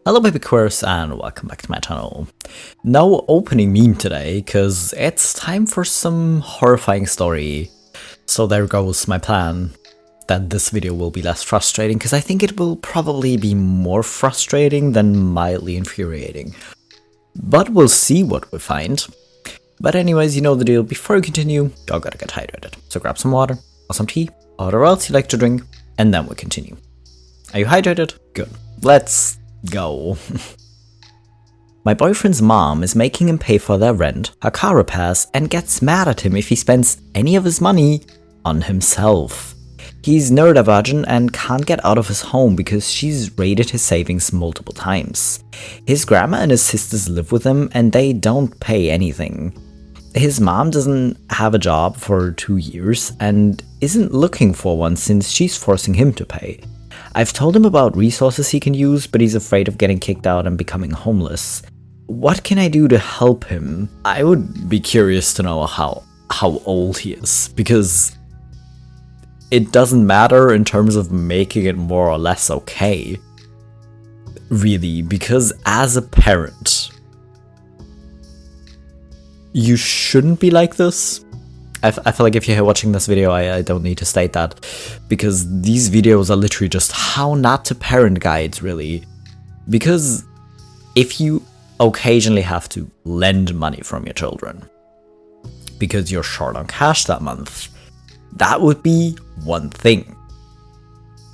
Hello BabyQueers and welcome back to my channel. No opening meme today, cause it's time for some horrifying story. So there goes my plan, that this video will be less frustrating, cause I think it will probably be more frustrating than mildly infuriating. But we'll see what we find. But anyways, you know the deal, before we continue, y'all gotta get hydrated. So grab some water, or some tea, or whatever else you like to drink, and then we'll continue. Are you hydrated? Good. Let's go. My boyfriend's mom is making him pay for their rent, her car repairs, and gets mad at him if he spends any of his money on himself. He's neurodivergent and can't get out of his home because she's raided his savings multiple times. His grandma and his sisters live with him and they don't pay anything. His mom doesn't have a job for 2 years and isn't looking for one since she's forcing him to pay. I've told him about resources he can use, but he's afraid of getting kicked out and becoming homeless. What can I do to help him? I would be curious to know how old he is, because it doesn't matter in terms of making it more or less okay. Really, because as a parent, you shouldn't be like this. I feel like if you're watching this video, I don't need to state that, because these videos are literally just how not to parent guides, really. Because if you occasionally have to lend money from your children because you're short on cash that month, that would be one thing,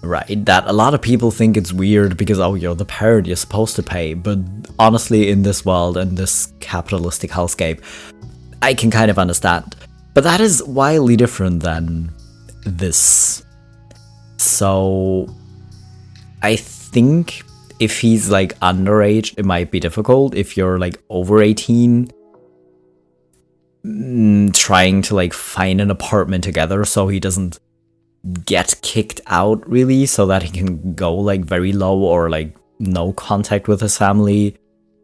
right? That a lot of people think it's weird because, oh, you're the parent, you're supposed to pay. But honestly, in this world and this capitalistic hellscape, I can kind of understand. But that is wildly different than this. So I think if he's like underage, it might be difficult. If you're like over 18, trying to like find an apartment together so he doesn't get kicked out, really, so that he can go like very low or like no contact with his family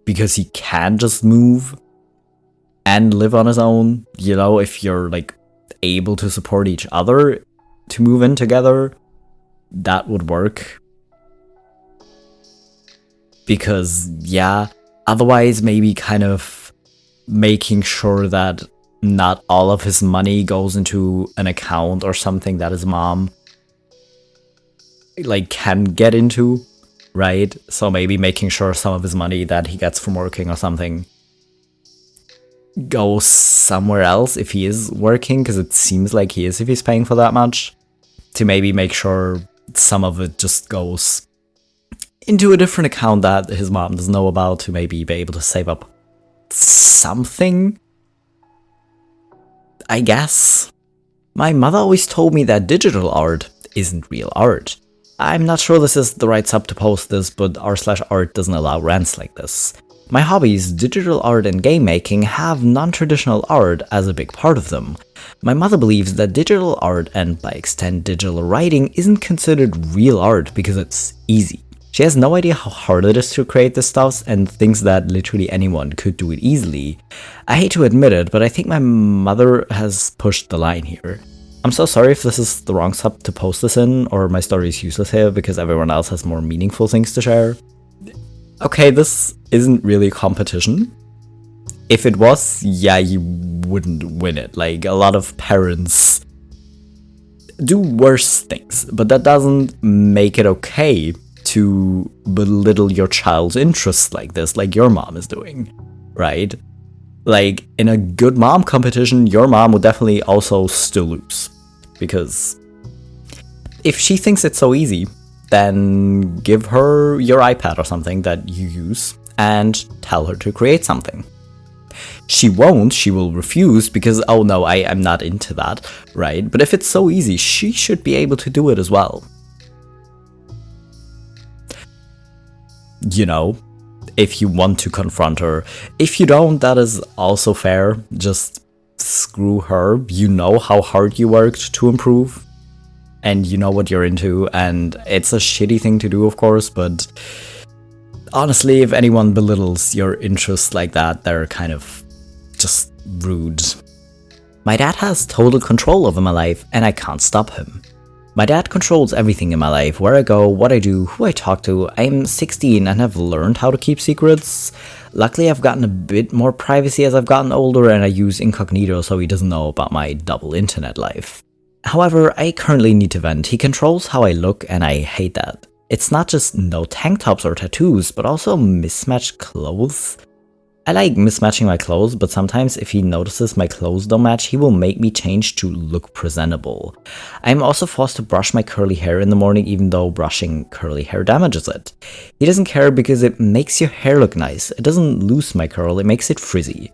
because he can't just move and live on his own. You know, if you're like able to support each other to move in together, that would work. Because yeah, otherwise maybe kind of making sure that not all of his money goes into an account or something that his mom like can get into, right? So maybe making sure some of his money that he gets from working or something go somewhere else if he is working, because it seems like he is if he's paying for that much, to maybe make sure some of it just goes into a different account that his mom doesn't know about, to maybe be able to save up something, I guess. My mother always told me that digital art isn't real art. I'm not sure this is the right sub to post this, but r/art doesn't allow rants like this. My hobbies, digital art and game making, have non-traditional art as a big part of them. My mother believes that digital art, and by extent digital writing, isn't considered real art because it's easy. She has no idea how hard it is to create this stuff and thinks that literally anyone could do it easily. I hate to admit it, but I think my mother has pushed the line here. I'm so sorry if this is the wrong sub to post this in, or my story is useless here because everyone else has more meaningful things to share. Okay, this isn't really a competition. If it was, yeah, you wouldn't win it. Like, a lot of parents do worse things, but that doesn't make it okay to belittle your child's interests like this, like your mom is doing, right? Like, in a good mom competition, your mom would definitely also still lose. Because if she thinks it's so easy, then give her your iPad or something that you use and tell her to create something. She won't, she will refuse because, oh no, I'm not into that, right? But if it's so easy, she should be able to do it as well. You know, if you want to confront her. If you don't, that is also fair. Just screw her. You know how hard you worked to improve, and you know what you're into, and it's a shitty thing to do, of course, but honestly, if anyone belittles your interests like that, they're kind of just rude. My dad has total control over my life, and I can't stop him. My dad controls everything in my life, where I go, what I do, who I talk to. I'm 16 and have learned how to keep secrets. Luckily, I've gotten a bit more privacy as I've gotten older, and I use incognito so he doesn't know about my double internet life. However, I currently need to vent. He controls how I look, and I hate that. It's not just no tank tops or tattoos, but also mismatched clothes. I like mismatching my clothes, but sometimes if he notices my clothes don't match, he will make me change to look presentable. I am also forced to brush my curly hair in the morning, even though brushing curly hair damages it. He doesn't care because it makes your hair look nice. It doesn't lose my curl, it makes it frizzy.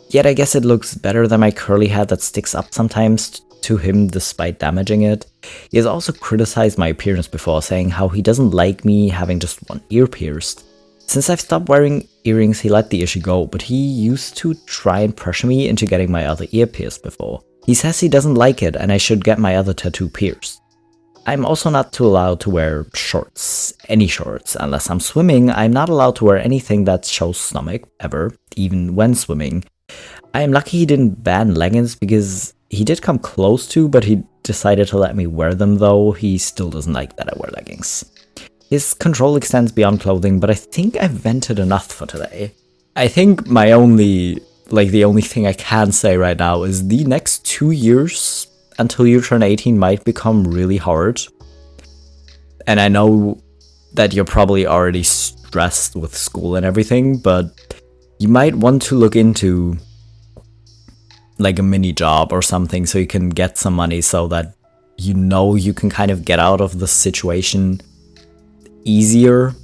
Yet I guess it looks better than my curly head that sticks up sometimes to him despite damaging it. He has also criticized my appearance before, saying how he doesn't like me having just one ear pierced. Since I've stopped wearing earrings, he let the issue go, but he used to try and pressure me into getting my other ear pierced before. He says he doesn't like it and I should get my other tattoo pierced. I'm also not too allowed to wear shorts, any shorts. Unless I'm swimming, I'm not allowed to wear anything that shows stomach, ever, even when swimming. I am lucky he didn't ban leggings because he did come close to, but he decided to let me wear them though. He still doesn't like that I wear leggings. His control extends beyond clothing, but I think I've vented enough for today. I think the only thing I can say right now is the next 2 years until you turn 18 might become really hard. And I know that you're probably already stressed with school and everything, but you might want to look into like a mini job or something so you can get some money so that you can kind of get out of the situation easier,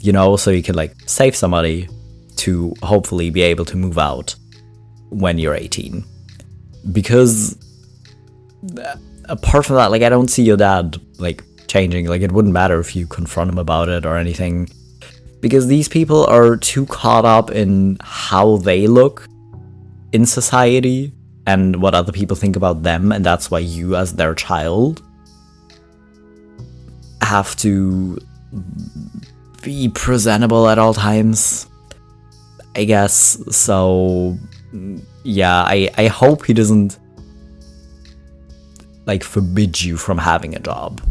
so you can like save some money to hopefully be able to move out when you're 18. Because apart from that, like, I don't see your dad like changing. Like, it wouldn't matter if you confront him about it or anything, because these people are too caught up in how they look in society and what other people think about them, and that's why you as their child have to be presentable at all times, I guess. So yeah, I hope he doesn't like forbid you from having a job.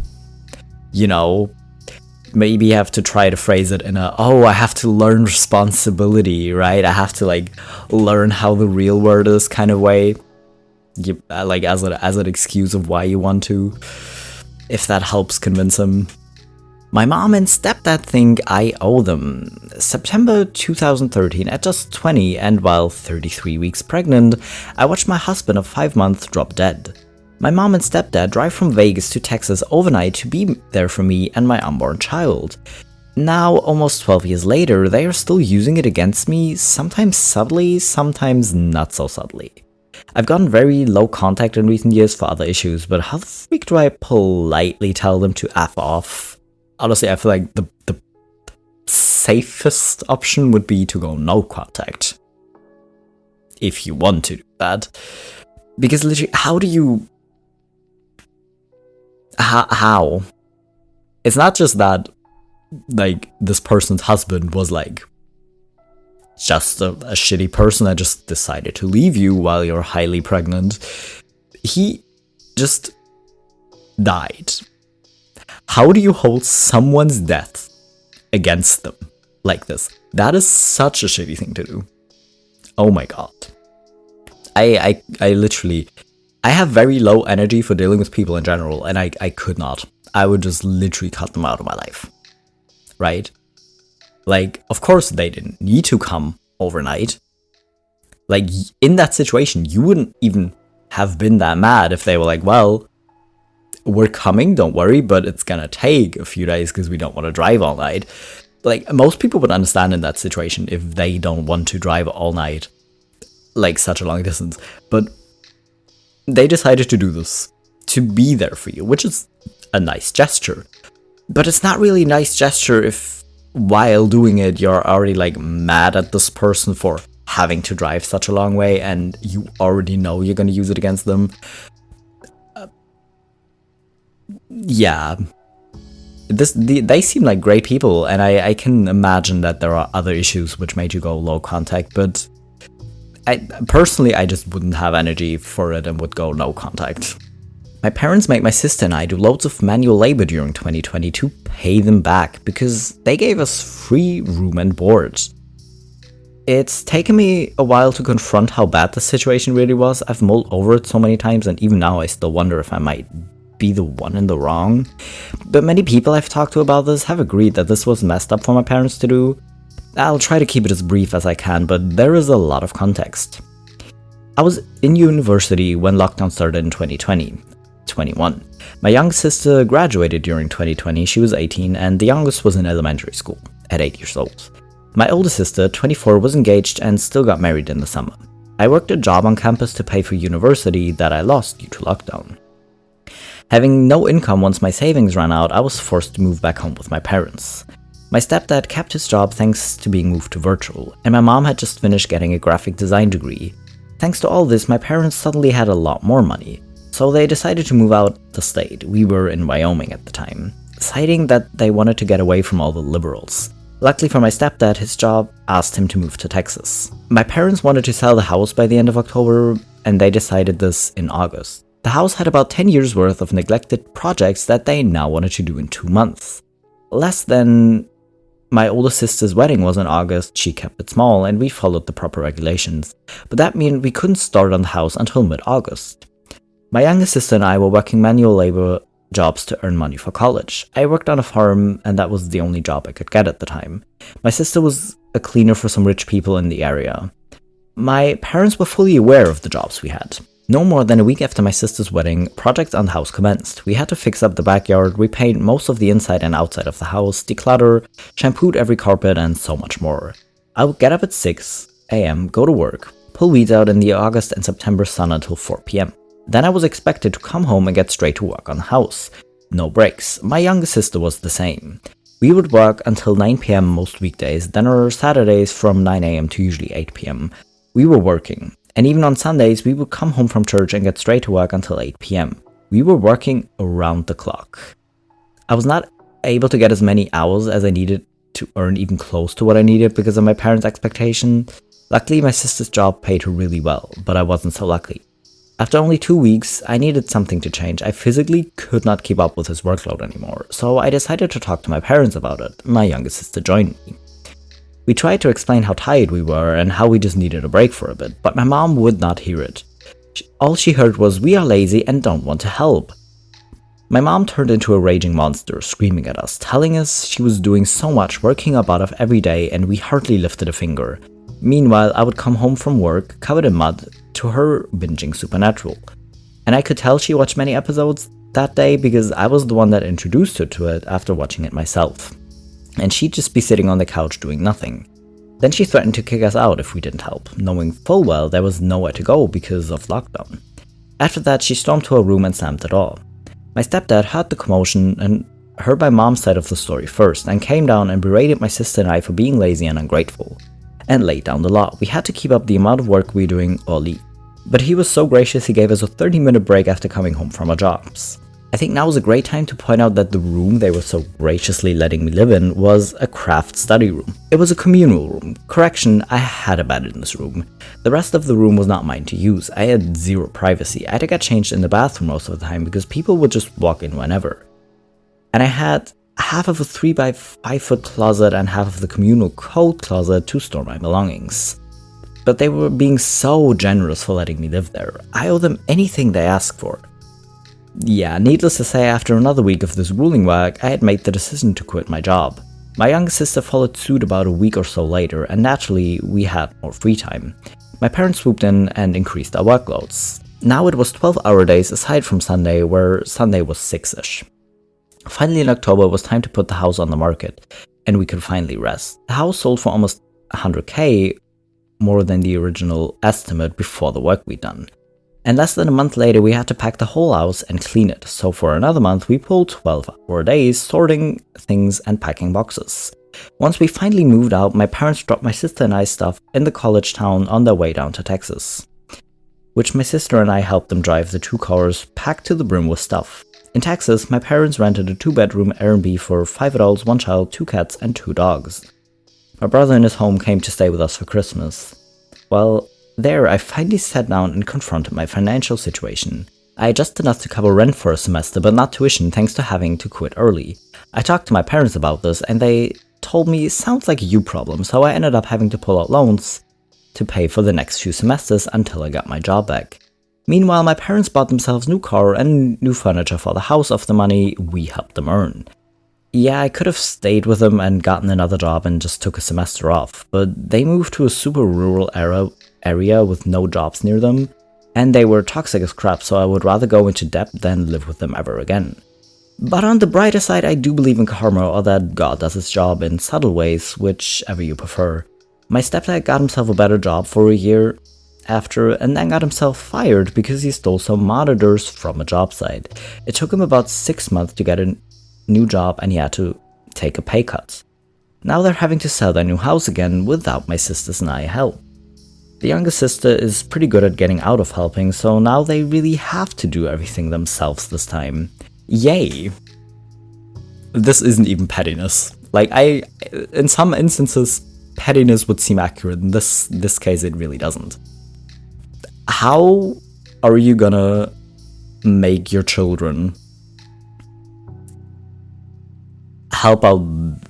Maybe you have to try to phrase it in I have to learn responsibility, right? I have to like learn how the real world is kind of way, like as an excuse of why you want to, if that helps convince him. My mom and stepdad think I owe them. September 2013, at just 20 and while 33 weeks pregnant, I watched my husband of 5 months drop dead. My mom and stepdad drive from Vegas to Texas overnight to be there for me and my unborn child. Now, almost 12 years later, they are still using it against me, sometimes subtly, sometimes not so subtly. I've gotten very low contact in recent years for other issues, but how the freak do I politely tell them to F off? Honestly, I feel like the safest option would be to go no contact. If you want to do that. Because literally, how do you... How? It's not just that, like, this person's husband was, like, just a shitty person that just decided to leave you while you're highly pregnant. He just died. How do you hold someone's death against them like this? That is such a shitty thing to do. Oh my god. I literally... I have very low energy for dealing with people in general, and I could not. I would just literally cut them out of my life. Right? Like, of course they didn't need to come overnight. Like, in that situation, you wouldn't even have been that mad if they were like, well, we're coming, don't worry, but it's gonna take a few days because we don't want to drive all night. Like, most people would understand in that situation if they don't want to drive all night, like, such a long distance. But they decided to do this, to be there for you, which is a nice gesture. But it's not really a nice gesture if, while doing it, you're already, like, mad at this person for having to drive such a long way, and you already know you're gonna use it against them. Yeah. They seem like great people, and I can imagine that there are other issues which made you go low contact, but I just wouldn't have energy for it and would go no contact. My parents made my sister and I do loads of manual labor during 2020 to pay them back because they gave us free room and board. It's taken me a while to confront how bad the situation really was. I've mulled over it so many times, and even now I still wonder if I might be the one in the wrong. But many people I've talked to about this have agreed that this was messed up for my parents to do. I'll try to keep it as brief as I can, but there is a lot of context. I was in university when lockdown started in 2021. My young sister graduated during 2020, she was 18, and the youngest was in elementary school, at 8 years old. My older sister, 24, was engaged and still got married in the summer. I worked a job on campus to pay for university that I lost due to lockdown. Having no income once my savings ran out, I was forced to move back home with my parents. My stepdad kept his job thanks to being moved to virtual, and my mom had just finished getting a graphic design degree. Thanks to all this, my parents suddenly had a lot more money, so they decided to move out the state. We were in Wyoming at the time, citing that they wanted to get away from all the liberals. Luckily for my stepdad, his job asked him to move to Texas. My parents wanted to sell the house by the end of October, and they decided this in August. The house had about 10 years worth of neglected projects that they now wanted to do in 2 months. Less than my older sister's wedding was in August, she kept it small, and we followed the proper regulations. But that meant we couldn't start on the house until mid-August. My youngest sister and I were working manual labor jobs to earn money for college. I worked on a farm, and that was the only job I could get at the time. My sister was a cleaner for some rich people in the area. My parents were fully aware of the jobs we had. No more than a week after my sister's wedding, projects on the house commenced. We had to fix up the backyard, repaint most of the inside and outside of the house, declutter, shampooed every carpet, and so much more. I would get up at 6 a.m., go to work, pull weeds out in the August and September sun until 4 p.m. Then I was expected to come home and get straight to work on the house. No breaks. My youngest sister was the same. We would work until 9 p.m. most weekdays, then on Saturdays from 9 a.m. to usually 8 p.m. We were working, and even on Sundays we would come home from church and get straight to work until 8 p.m. We were working around the clock. I was not able to get as many hours as I needed to earn even close to what I needed because of my parents' expectation. Luckily, my sister's job paid her really well, but I wasn't so lucky. After only 2 weeks, I needed something to change. I physically could not keep up with his workload anymore, so I decided to talk to my parents about it. My youngest sister joined me. We tried to explain how tired we were and how we just needed a break for a bit, but my mom would not hear it. All she heard was, "We are lazy and don't want to help." My mom turned into a raging monster, screaming at us, telling us she was doing so much, working our butt off every day, and we hardly lifted a finger. Meanwhile, I would come home from work, covered in mud, to her binging Supernatural. And I could tell she watched many episodes that day because I was the one that introduced her to it after watching it myself. And she'd just be sitting on the couch doing nothing. Then she threatened to kick us out if we didn't help, knowing full well there was nowhere to go because of lockdown. After that, she stormed to her room and slammed the door. My stepdad heard the commotion and heard my mom's side of the story first, and came down and berated my sister and I for being lazy and ungrateful, and laid down the law. We had to keep up the amount of work we were doing or leave. But he was so gracious he gave us a 30-minute break after coming home from our jobs. I think now is a great time to point out that the room they were so graciously letting me live in was a craft study room. It was a communal room. Correction, I had a bed in this room. The rest of the room was not mine to use. I had zero privacy. I had to get changed in the bathroom most of the time because people would just walk in whenever. And I had half of a 3x5 foot closet and half of the communal coat closet to store my belongings. But they were being so generous for letting me live there. I owe them anything they asked for. Yeah, needless to say, after another week of this ruling work, I had made the decision to quit my job. My younger sister followed suit about a week or so later, and naturally, we had more free time. My parents swooped in and increased our workloads. Now it was 12-hour days aside from Sunday, where Sunday was 6-ish. Finally in October, it was time to put the house on the market, and we could finally rest. The house sold for almost $100K, more than the original estimate before the work we'd done. And less than a month later, we had to pack the whole house and clean it, so for another month we pulled 12-hour days sorting things and packing boxes. Once we finally moved out, my parents dropped my sister and I's stuff in the college town on their way down to Texas, which my sister and I helped them drive the 2 cars packed to the brim with stuff. In Texas, my parents rented a 2-bedroom Airbnb for 5 adults, 1 child, 2 cats, and 2 dogs. My brother and his home came to stay with us for Christmas. Well, there I finally sat down and confronted my financial situation. just enough to cover rent for a semester, but not tuition thanks to having to quit early. I talked to my parents about this, and they told me it sounds like a you problem, so I ended up having to pull out loans to pay for the next few semesters until I got my job back. Meanwhile, my parents bought themselves new car and new furniture for the house of the money we helped them earn. Yeah, I could have stayed with them and gotten another job and just took a semester off, but they moved to a super rural area with no jobs near them, and they were toxic as crap, so I would rather go into debt than live with them ever again. But on the brighter side, I do believe in karma, or that God does his job in subtle ways, whichever you prefer. My stepdad got himself a better job for a year after, and then got himself fired because he stole some monitors from a job site. It took him about 6 months to get a new job, and he had to take a pay cut. Now they're having to sell their new house again without my sisters and I help. The younger sister is pretty good at getting out of helping, so now they really have to do everything themselves this time. Yay! This isn't even pettiness. Like, in some instances, pettiness would seem accurate. In this case, it really doesn't. How are you gonna make your children help out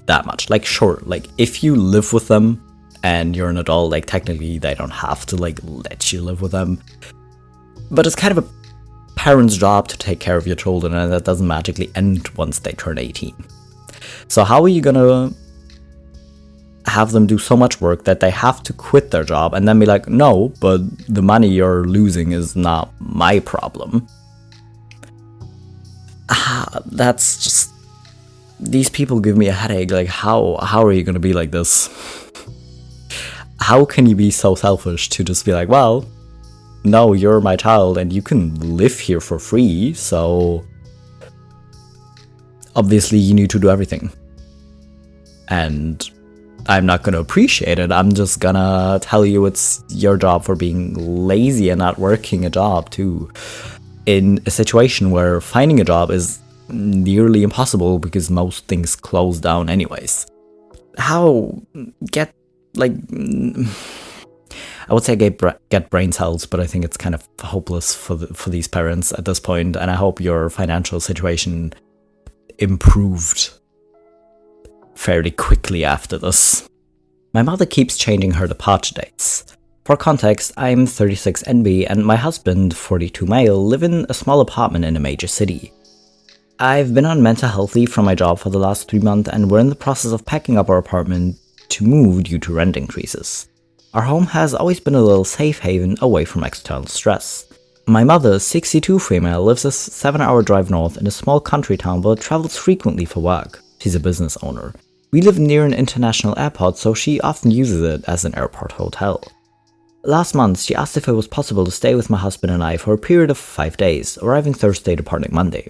that much? Like, sure, like, if you live with them and you're an adult, like, technically they don't have to, like, let you live with them. But it's kind of a parent's job to take care of your children, and that doesn't magically end once they turn 18. So how are you gonna have them do so much work that they have to quit their job and then be like, no, but the money you're losing is not my problem? That's just... These people give me a headache. Like, how are you gonna be like this? How can you be so selfish to just be like, well, no, you're my child and you can live here for free, so obviously you need to do everything. And I'm not gonna appreciate it. I'm just gonna tell you it's your job for being lazy and not working a job too. In a situation where finding a job is nearly impossible because most things close down anyways. I would say get brain cells, but I think it's kind of hopeless for these parents at this point, and I hope your financial situation improved fairly quickly after this. My mother keeps changing her departure dates. For context, I'm 36 NB and my husband, 42 male, live in a small apartment in a major city. I've been on mental health leave from my job for the last 3 months, and we're in the process of packing up our apartment to move due to rent increases. Our home has always been a little safe haven away from external stress. My mother, 62 female, lives a 7-hour drive north in a small country town but travels frequently for work. She's a business owner. We live near an international airport, so she often uses it as an airport hotel. Last month, she asked if it was possible to stay with my husband and I for a period of 5 days, arriving Thursday, departing Monday,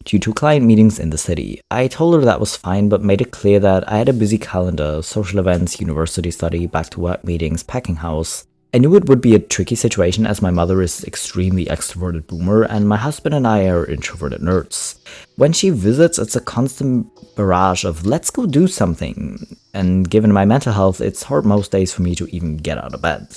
due to client meetings in the city. I told her that was fine, but made it clear that I had a busy calendar, social events, university study, back-to-work meetings, packing house. I knew it would be a tricky situation as my mother is extremely extroverted boomer and my husband and I are introverted nerds. When she visits, it's a constant barrage of let's go do something, and given my mental health, it's hard most days for me to even get out of bed.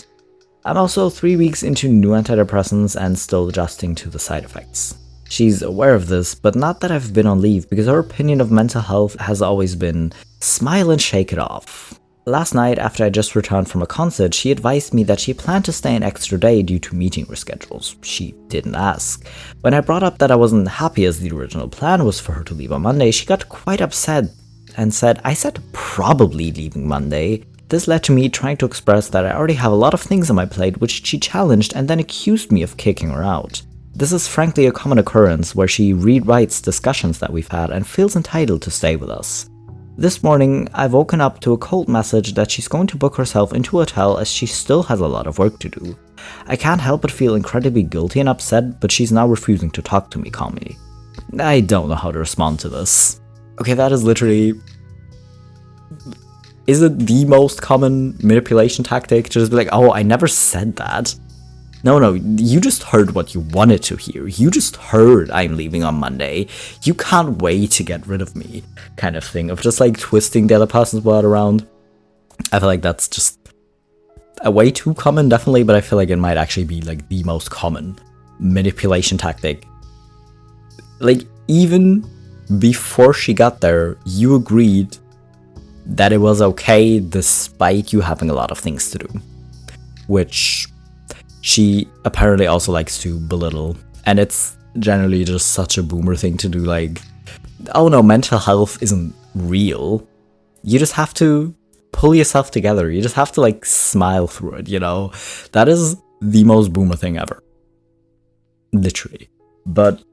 I'm also 3 weeks into new antidepressants and still adjusting to the side effects. She's aware of this, but not that I've been on leave, because her opinion of mental health has always been smile and shake it off. Last night, after I just returned from a concert, she advised me that she planned to stay an extra day due to meeting reschedules. She didn't ask. When I brought up that I wasn't happy as the original plan was for her to leave on Monday, she got quite upset and said, I said probably leaving Monday. This led to me trying to express that I already have a lot of things on my plate, which she challenged and then accused me of kicking her out. This is frankly a common occurrence where she rewrites discussions that we've had and feels entitled to stay with us. This morning, I've woken up to a cold message that she's going to book herself into a hotel as she still has a lot of work to do. I can't help but feel incredibly guilty and upset, but she's now refusing to talk to me calmly. I don't know how to respond to this. Okay, that is literally... Is it the most common manipulation tactic to just be like, oh, I never said that? No, you just heard what you wanted to hear. You just heard I'm leaving on Monday. You can't wait to get rid of me, kind of thing, of just like twisting the other person's word around. I feel like that's just a way too common, definitely, but I feel like it might actually be like the most common manipulation tactic Like, even before she got there, you agreed that it was okay despite you having a lot of things to do. Which she apparently also likes to belittle. And it's generally just such a boomer thing to do, like, oh no, mental health isn't real. You just have to pull yourself together. You just have to, like, smile through it, you know? That is the most boomer thing ever. Literally. But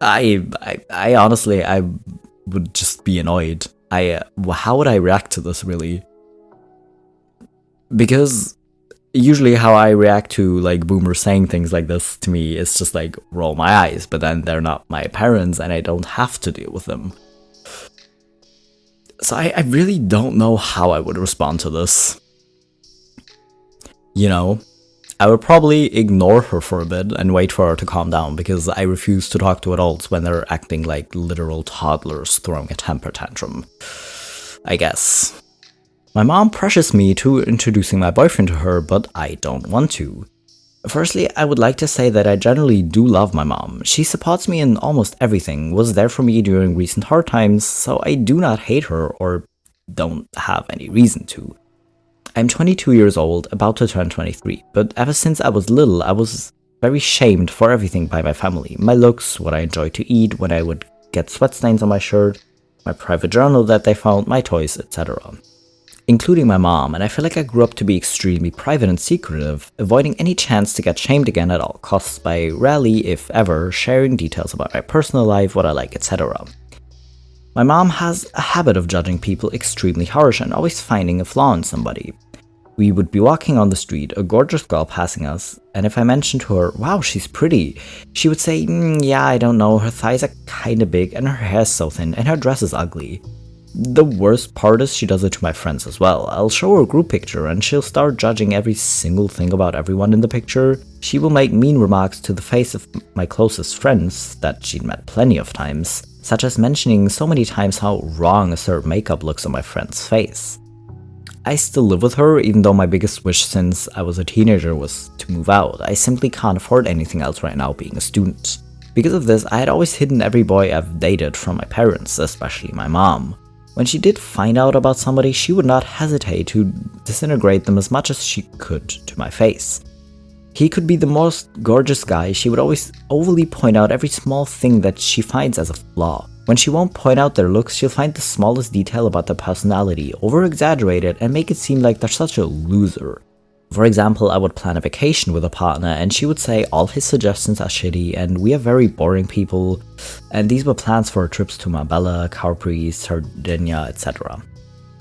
I honestly, I would just be annoyed. How would I react to this, really? Because usually how I react to, like, boomers saying things like this to me is just, like, roll my eyes, but then they're not my parents and I don't have to deal with them. So I really don't know how I would respond to this. You know, I would probably ignore her for a bit and wait for her to calm down, because I refuse to talk to adults when they're acting like literal toddlers throwing a temper tantrum, I guess. My mom pressures me to introducing my boyfriend to her, but I don't want to. Firstly, I would like to say that I generally do love my mom. She supports me in almost everything, was there for me during recent hard times, so I do not hate her or don't have any reason to. I'm 22 years old, about to turn 23, but ever since I was little, I was very shamed for everything by my family. My looks, what I enjoyed to eat, when I would get sweat stains on my shirt, my private journal that they found, my toys, etc. Including my mom, and I feel like I grew up to be extremely private and secretive, avoiding any chance to get shamed again at all costs by rarely, if ever, sharing details about my personal life, what I like, etc. My mom has a habit of judging people extremely harsh and always finding a flaw in somebody. We would be walking on the street, a gorgeous girl passing us, and if I mentioned to her, wow, she's pretty, she would say, yeah, I don't know, her thighs are kinda big and her hair's so thin and her dress is ugly. The worst part is she does it to my friends as well. I'll show her a group picture and she'll start judging every single thing about everyone in the picture. She will make mean remarks to the face of my closest friends that she'd met plenty of times, such as mentioning so many times how wrong a certain makeup looks on my friend's face. I still live with her, even though my biggest wish since I was a teenager was to move out. I simply can't afford anything else right now being a student. Because of this, I had always hidden every boy I've dated from my parents, especially my mom. When she did find out about somebody, she would not hesitate to disintegrate them as much as she could to my face. He could be the most gorgeous guy, she would always overly point out every small thing that she finds as a flaw. When she won't point out their looks, she'll find the smallest detail about their personality, over-exaggerate it, and make it seem like they're such a loser. For example, I would plan a vacation with a partner and she would say all his suggestions are shitty and we are very boring people, and these were plans for trips to Marbella, Capri, Sardinia, etc.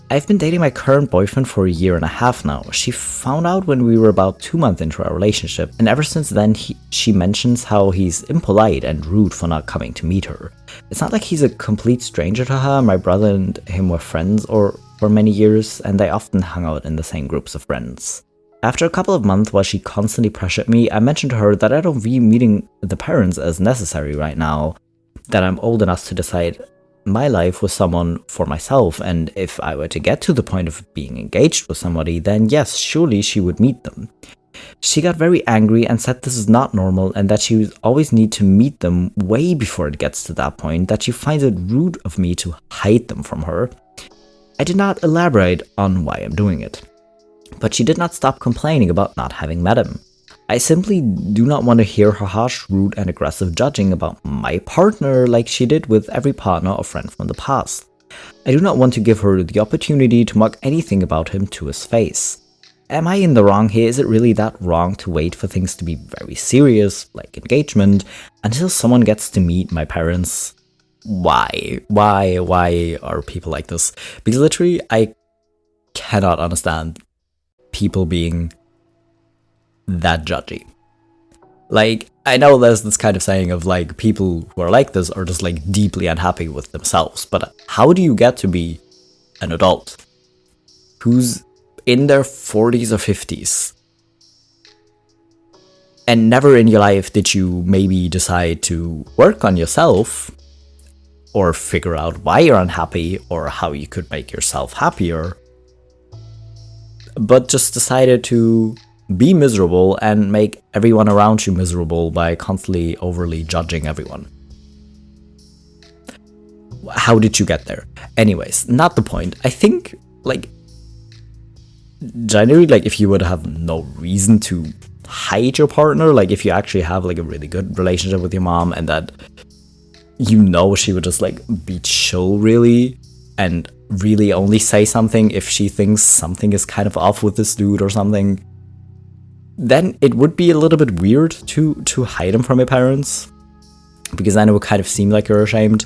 I've been dating my current boyfriend for a year and a half now. She found out when we were about 2 months into our relationship, and ever since then she mentions how he's impolite and rude for not coming to meet her. It's not like he's a complete stranger to her. My brother and him were friends for many years, and they often hung out in the same groups of friends. After a couple of months while she constantly pressured me, I mentioned to her that I don't view meeting the parents as necessary right now, that I'm old enough to decide my life with someone for myself, and if I were to get to the point of being engaged with somebody, then yes, surely she would meet them. She got very angry and said this is not normal and that she would always need to meet them way before it gets to that point, that she finds it rude of me to hide them from her. I did not elaborate on why I'm doing it, but she did not stop complaining about not having met him. I simply do not want to hear her harsh, rude, and aggressive judging about my partner like she did with every partner or friend from the past. I do not want to give her the opportunity to mock anything about him to his face. Am I in the wrong here? Is it really that wrong to wait for things to be very serious, like engagement, until someone gets to meet my parents? Why? Why are people like this? Because literally, I cannot understand people being that judgy. Like, I know there's this kind of saying of like people who are like this are just like deeply unhappy with themselves, but how do you get to be an adult who's in their 40s or 50s and never in your life did you maybe decide to work on yourself or figure out why you're unhappy or how you could make yourself happier, but just decided to be miserable and make everyone around you miserable by constantly overly judging everyone? how did you get there? Anyways, not the point. I think, like, generally, like, if you would have no reason to hide your partner, like, if you actually have, like, a really good relationship with your mom and that you know she would just, like, be chill, really, and really only say something if she thinks something is kind of off with this dude or something, then it would be a little bit weird to hide him from your parents, because then it would kind of seem like you're ashamed.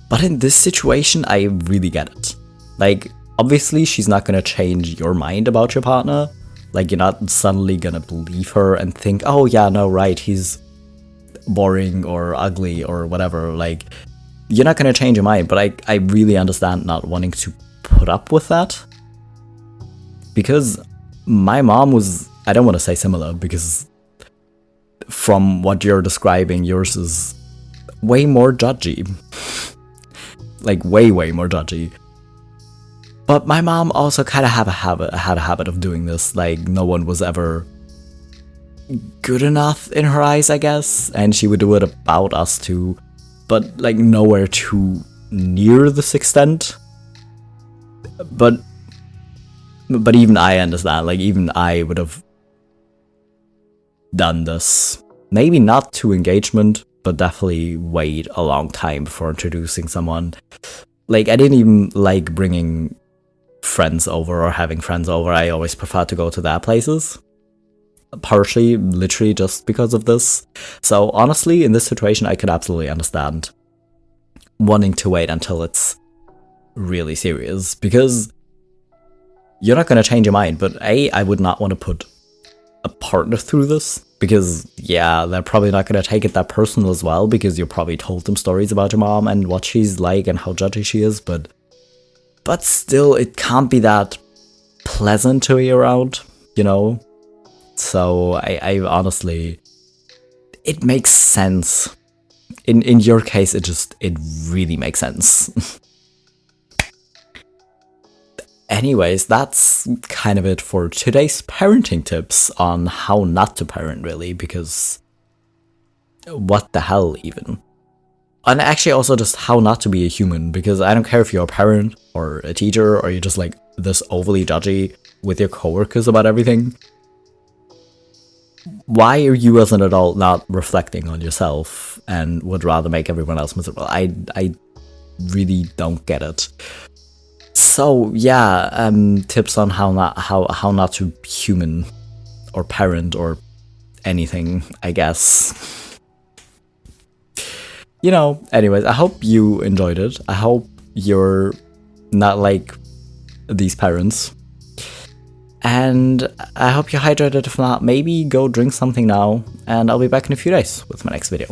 But in this situation, I really get it. Like, obviously, she's not gonna change your mind about your partner. Like, you're not suddenly gonna believe her and think, oh yeah, no, right, he's boring or ugly or whatever. Like, you're not gonna change your mind, but I really understand not wanting to put up with that. Because my mom was, I don't want to say similar, because from what you're describing, yours is way more judgy. Like, way more judgy. But my mom also kind of had a habit of doing this. Like, no one was ever good enough in her eyes, I guess, and she would do it about us too, but like nowhere too near this extent. But even I understand. Like, even I would have done this. Maybe not to engagement, but definitely wait a long time before introducing someone. Like, I didn't even like bringing friends over or having friends over. I always prefer to go to their places. Partially, literally just because of this. So honestly, in this situation, I could absolutely understand wanting to wait until it's really serious, because you're not going to change your mind. But I would not want to put a partner through this, because yeah, they're probably not going to take it that personal as well, because you probably told them stories about your mom and what she's like and how judgy she is, but still, it can't be that pleasant to be around, you know? So I honestly, it makes sense. In your case, it really makes sense. Anyways, that's kind of it for today's parenting tips on how not to parent, really, because what the hell, even. And actually also just how not to be a human, because I don't care if you're a parent or a teacher or you're just like this overly judgy with your coworkers about everything. Why are you as an adult not reflecting on yourself and would rather make everyone else miserable? I really don't get it. So yeah, tips on how not to human or parent or anything, I guess. You know, anyways, I hope you enjoyed it. I hope you're not like these parents. And I hope you're hydrated. If not, maybe go drink something now. And I'll be back in a few days with my next video.